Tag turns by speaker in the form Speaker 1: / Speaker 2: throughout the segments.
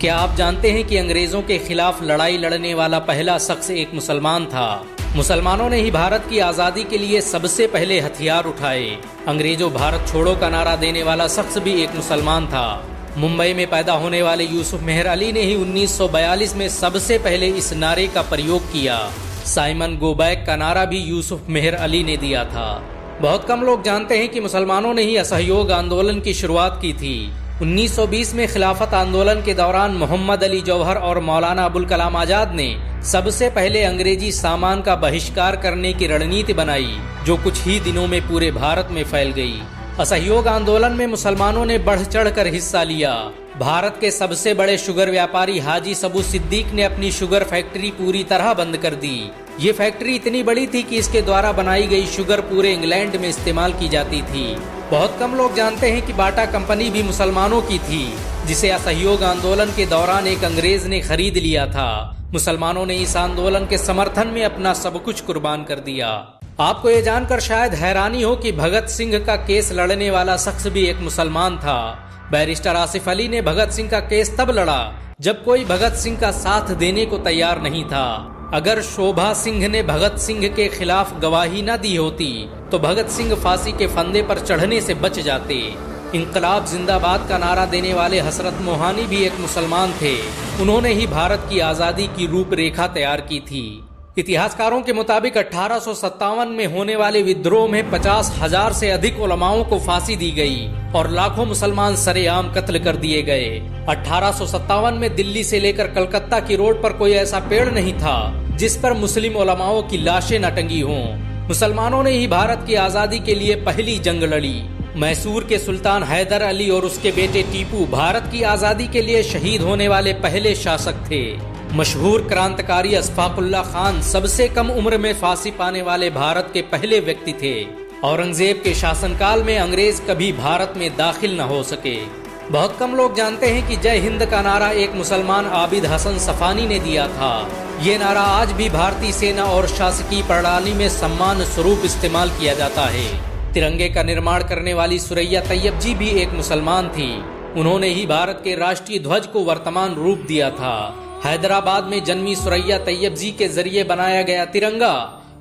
Speaker 1: क्या आप जानते हैं कि अंग्रेजों के खिलाफ लड़ाई लड़ने वाला पहला शख्स एक मुसलमान था। मुसलमानों ने ही भारत की आज़ादी के लिए सबसे पहले हथियार उठाए। अंग्रेजों भारत छोड़ो का नारा देने वाला शख्स भी एक मुसलमान था। मुंबई में पैदा होने वाले यूसुफ मेहर अली ने ही 1942 में सबसे पहले इस नारे का प्रयोग किया। साइमन गो बैक का नारा भी यूसुफ मेहर अली ने दिया था। बहुत कम लोग जानते हैं कि मुसलमानों ने ही असहयोग आंदोलन की शुरुआत की थी। 1920 में खिलाफत आंदोलन के दौरान मोहम्मद अली जौहर और मौलाना अबुल कलाम आजाद ने सबसे पहले अंग्रेजी सामान का बहिष्कार करने की रणनीति बनाई, जो कुछ ही दिनों में पूरे भारत में फैल गई। असहयोग आंदोलन में मुसलमानों ने बढ़ चढ़कर हिस्सा लिया। भारत के सबसे बड़े शुगर व्यापारी हाजी सबू सिद्दीक ने अपनी शुगर फैक्ट्री पूरी तरह बंद कर दी। ये फैक्ट्री इतनी बड़ी थी कि इसके द्वारा बनाई गई शुगर पूरे इंग्लैंड में इस्तेमाल की जाती थी। बहुत कम लोग जानते हैं कि बाटा कंपनी भी मुसलमानों की थी, जिसे असहयोग आंदोलन के दौरान एक अंग्रेज ने खरीद लिया था। मुसलमानों ने इस आंदोलन के समर्थन में अपना सब कुछ कुर्बान कर दिया। आपको ये जानकर शायद हैरानी हो कि भगत सिंह का केस लड़ने वाला शख्स भी एक मुसलमान था। बैरिस्टर आसिफ अली ने भगत सिंह का केस तब लड़ा जब कोई भगत सिंह का साथ देने को तैयार नहीं था। अगर शोभा सिंह ने भगत सिंह के खिलाफ गवाही न दी होती तो भगत सिंह फांसी के फंदे पर चढ़ने से बच जाते। इंकलाब जिंदाबाद का नारा देने वाले हसरत मोहानी भी एक मुसलमान थे। उन्होंने ही भारत की आज़ादी की रूपरेखा तैयार की थी। इतिहासकारों के मुताबिक 1857 में होने वाले विद्रोह में 50,000 से अधिक उलमाओं को फांसी दी गई और लाखों मुसलमान सरेआम कत्ल कर दिए गए। 1857 में दिल्ली से लेकर कलकत्ता की रोड पर कोई ऐसा पेड़ नहीं था जिस पर मुस्लिम उलमाओं की लाशें न टंगी हों। मुसलमानों ने ही भारत की आज़ादी के लिए पहली जंग लड़ी। मैसूर के सुल्तान हैदर अली और उसके बेटे टीपू भारत की आज़ादी के लिए शहीद होने वाले पहले शासक थे। मशहूर क्रांतिकारी अशफाकुल्ला खान सबसे कम उम्र में फांसी पाने वाले भारत के पहले व्यक्ति थे। औरंगजेब के शासनकाल में अंग्रेज कभी भारत में दाखिल न हो सके। बहुत कम लोग जानते हैं कि जय हिंद का नारा एक मुसलमान आबिद हसन सफानी ने दिया था। ये नारा आज भी भारतीय सेना और शासकीय प्रणाली में सम्मान स्वरूप इस्तेमाल किया जाता है। तिरंगे का निर्माण करने वाली सुरैया तैयब जी भी एक मुसलमान थी। उन्होंने ही भारत के राष्ट्रीय ध्वज को वर्तमान रूप दिया था। हैदराबाद में जन्मी सुरैया तैयब जी के जरिए बनाया गया तिरंगा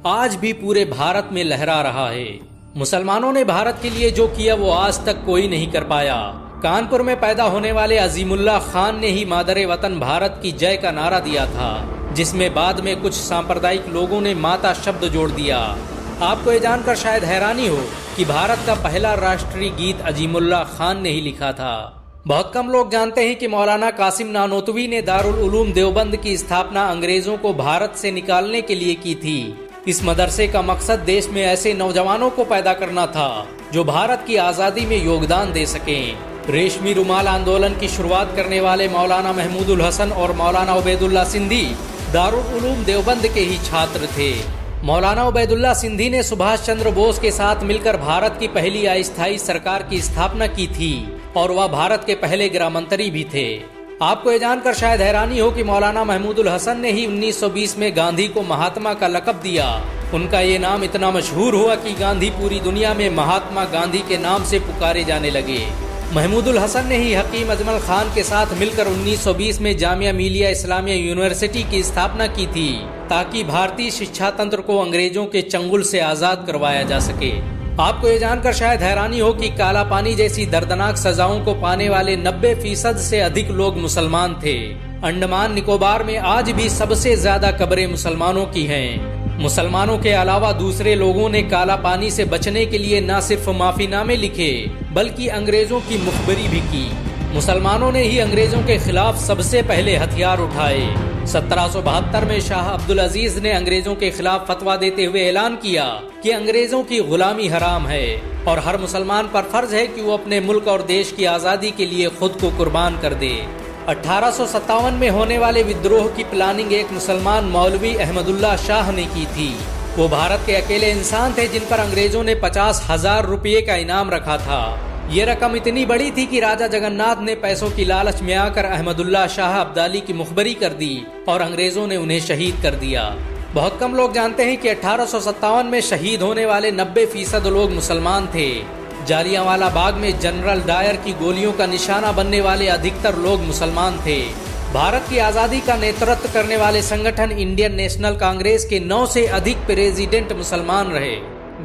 Speaker 1: आज भी पूरे भारत में लहरा रहा है। मुसलमानों ने भारत के लिए जो किया वो आज तक कोई नहीं कर पाया। कानपुर में पैदा होने वाले अजीमुल्लाह खान ने ही मादरे वतन भारत की जय का नारा दिया था, जिसमें बाद में कुछ सांप्रदायिक लोगों ने माता शब्द जोड़ दिया। आपको ये जानकर शायद हैरानी हो कि भारत का पहला राष्ट्रीय गीत अजीमुल्लाह खान ने ही लिखा था। बहुत कम लोग जानते हैं कि मौलाना कासिम नानोतवी ने दारुल उलूम देवबंद की स्थापना अंग्रेजों को भारत से निकालने के लिए की थी। इस मदरसे का मकसद देश में ऐसे नौजवानों को पैदा करना था जो भारत की आज़ादी में योगदान दे सकें। रेशमी रुमाल आंदोलन की शुरुआत करने वाले मौलाना महमूदुल हसन और मौलाना उबैदुल्ला सिंधी दारुल उलूम देवबंद के ही छात्र थे। मौलाना उबैदुल्ला सिंधी ने सुभाष चंद्र बोस के साथ मिलकर भारत की पहली अस्थायी सरकार की स्थापना की थी और वह भारत के पहले गृह मंत्री भी थे। आपको ये जानकर शायद हैरानी हो कि मौलाना महमूदुल हसन ने ही 1920 में गांधी को महात्मा का लक़ब दिया। उनका ये नाम इतना मशहूर हुआ कि गांधी पूरी दुनिया में महात्मा गांधी के नाम से पुकारे जाने लगे। महमूदुल हसन ने ही हकीम अजमल खान के साथ मिलकर 1920 में जामिया मिलिया इस्लामिया यूनिवर्सिटी की स्थापना की थी, ताकि भारतीय शिक्षा तंत्र को अंग्रेजों के चंगुल से आजाद करवाया जा सके। आपको ये जानकर शायद हैरानी हो कि काला पानी जैसी दर्दनाक सजाओं को पाने वाले 90% से अधिक लोग मुसलमान थे। अंडमान निकोबार में आज भी सबसे ज्यादा कब्रें मुसलमानों की हैं। मुसलमानों के अलावा दूसरे लोगों ने काला पानी से बचने के लिए न सिर्फ माफीनामे लिखे बल्कि अंग्रेजों की मुखबरी भी की। मुसलमानों ने ही अंग्रेजों के खिलाफ सबसे पहले हथियार उठाए। 1772 में शाह अब्दुल अजीज ने अंग्रेजों के खिलाफ फतवा देते हुए ऐलान किया कि अंग्रेजों की गुलामी हराम है और हर मुसलमान पर फर्ज है कि वो अपने मुल्क और देश की आज़ादी के लिए खुद को कुर्बान कर दे। 1857 में होने वाले विद्रोह की प्लानिंग एक मुसलमान मौलवी अहमदुल्ला शाह ने की थी। वो भारत के अकेले इंसान थे जिन पर अंग्रेजों ने 50,000 रुपये का इनाम रखा था। ये रकम इतनी बड़ी थी कि राजा जगन्नाथ ने पैसों की लालच में आकर अहमदुल्ला शाह अब्दाली की मुखबरी कर दी और अंग्रेजों ने उन्हें शहीद कर दिया। बहुत कम लोग जानते हैं कि 1857 में शहीद होने वाले 90% लोग मुसलमान थे। जालियांवाला बाग में जनरल डायर की गोलियों का निशाना बनने वाले अधिकतर लोग मुसलमान थे। भारत की आजादी का नेतृत्व करने वाले संगठन इंडियन नेशनल कांग्रेस के 9 से अधिक प्रेसिडेंट मुसलमान रहे।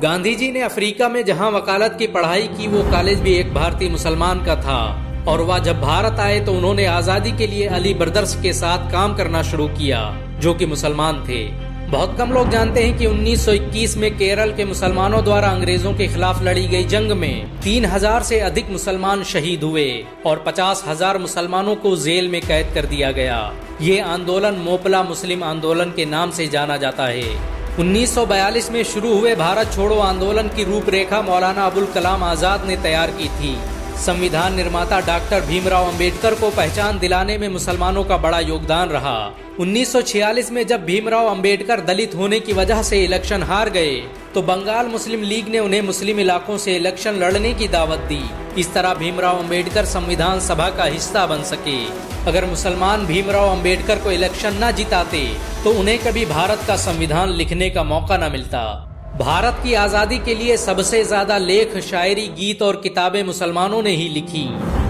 Speaker 1: गांधी जी ने अफ्रीका में जहां वकालत की पढ़ाई की, वो कॉलेज भी एक भारतीय मुसलमान का था और वह जब भारत आए तो उन्होंने आजादी के लिए अली ब्रदर्स के साथ काम करना शुरू किया, जो कि मुसलमान थे। बहुत कम लोग जानते हैं कि 1921 में केरल के मुसलमानों द्वारा अंग्रेजों के खिलाफ लड़ी गई जंग में 3000 से अधिक मुसलमान शहीद हुए और 50,000 मुसलमानों को जेल में कैद कर दिया गया। ये आंदोलन मोपला मुस्लिम आंदोलन के नाम से जाना जाता है। 1942 में शुरू हुए भारत छोड़ो आंदोलन की रूपरेखा मौलाना अबुल कलाम आजाद ने तैयार की थी। संविधान निर्माता डॉक्टर भीमराव अंबेडकर को पहचान दिलाने में मुसलमानों का बड़ा योगदान रहा। 1946 में जब भीमराव अंबेडकर दलित होने की वजह से इलेक्शन हार गए तो बंगाल मुस्लिम लीग ने उन्हें मुस्लिम इलाकों से इलेक्शन लड़ने की दावत दी। इस तरह भीमराव अंबेडकर संविधान सभा का हिस्सा बन सके। अगर मुसलमान भीमराव अंबेडकर को इलेक्शन न जिताते तो उन्हें कभी भारत का संविधान लिखने का मौका न मिलता। भारत की आजादी के लिए सबसे ज्यादा लेख, शायरी, गीत और किताबें मुसलमानों ने ही लिखी।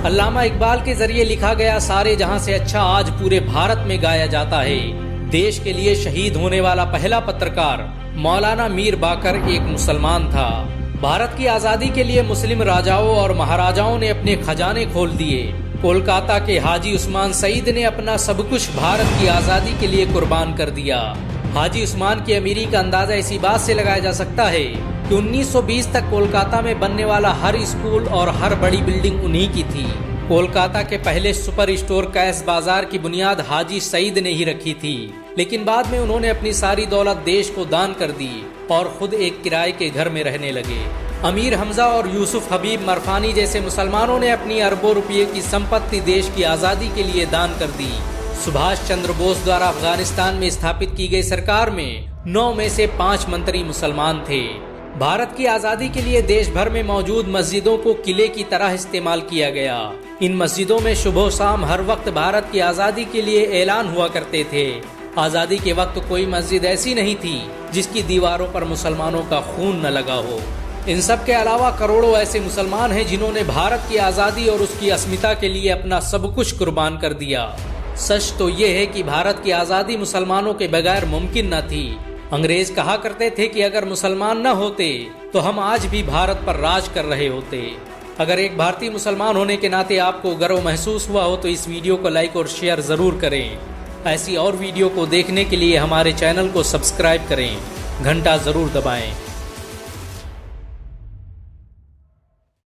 Speaker 1: अल्लामा इकबाल के जरिए लिखा गया सारे जहां से अच्छा आज पूरे भारत में गाया जाता है। देश के लिए शहीद होने वाला पहला पत्रकार मौलाना मीर बाकर एक मुसलमान था। भारत की आजादी के लिए मुस्लिम राजाओं और महाराजाओं ने अपने खजाने खोल दिए। कोलकाता के हाजी उस्मान सईद ने अपना सब कुछ भारत की आजादी के लिए कुर्बान कर दिया। हाजी उस्मान की अमीरी का अंदाजा इसी बात से लगाया जा सकता है कि 1920 तक कोलकाता में बनने वाला हर स्कूल और हर बड़ी बिल्डिंग उन्हीं की थी। कोलकाता के पहले सुपर स्टोर कैश बाजार की बुनियाद हाजी सईद ने ही रखी थी, लेकिन बाद में उन्होंने अपनी सारी दौलत देश को दान कर दी और खुद एक किराए के घर में रहने लगे। अमीर हमजा और यूसुफ हबीब मरफानी जैसे मुसलमानों ने अपनी अरबों रुपये की संपत्ति देश की आजादी के लिए दान कर दी। सुभाष चंद्र बोस द्वारा अफगानिस्तान में स्थापित की गई सरकार में 9 में से 5 मंत्री मुसलमान थे। भारत की आजादी के लिए देश भर में मौजूद मस्जिदों को किले की तरह इस्तेमाल किया गया। इन मस्जिदों में सुबह शाम हर वक्त भारत की आजादी के लिए ऐलान हुआ करते थे। आजादी के वक्त कोई मस्जिद ऐसी नहीं थी जिसकी दीवारों पर मुसलमानों का खून न लगा हो। इन सब के अलावा करोड़ों ऐसे मुसलमान हैं जिन्होंने भारत की आजादी और उसकी अस्मिता के लिए अपना सब कुछ कुर्बान कर दिया। सच तो ये है कि भारत की आजादी मुसलमानों के बगैर मुमकिन न थी। अंग्रेज कहा करते थे कि अगर मुसलमान न होते तो हम आज भी भारत पर राज कर रहे होते। अगर एक भारतीय मुसलमान होने के नाते आपको गर्व महसूस हुआ हो तो इस वीडियो को लाइक और शेयर जरूर करें। ऐसी और वीडियो को देखने के लिए हमारे चैनल को सब्सक्राइब करें, घंटा जरूर दबाएं।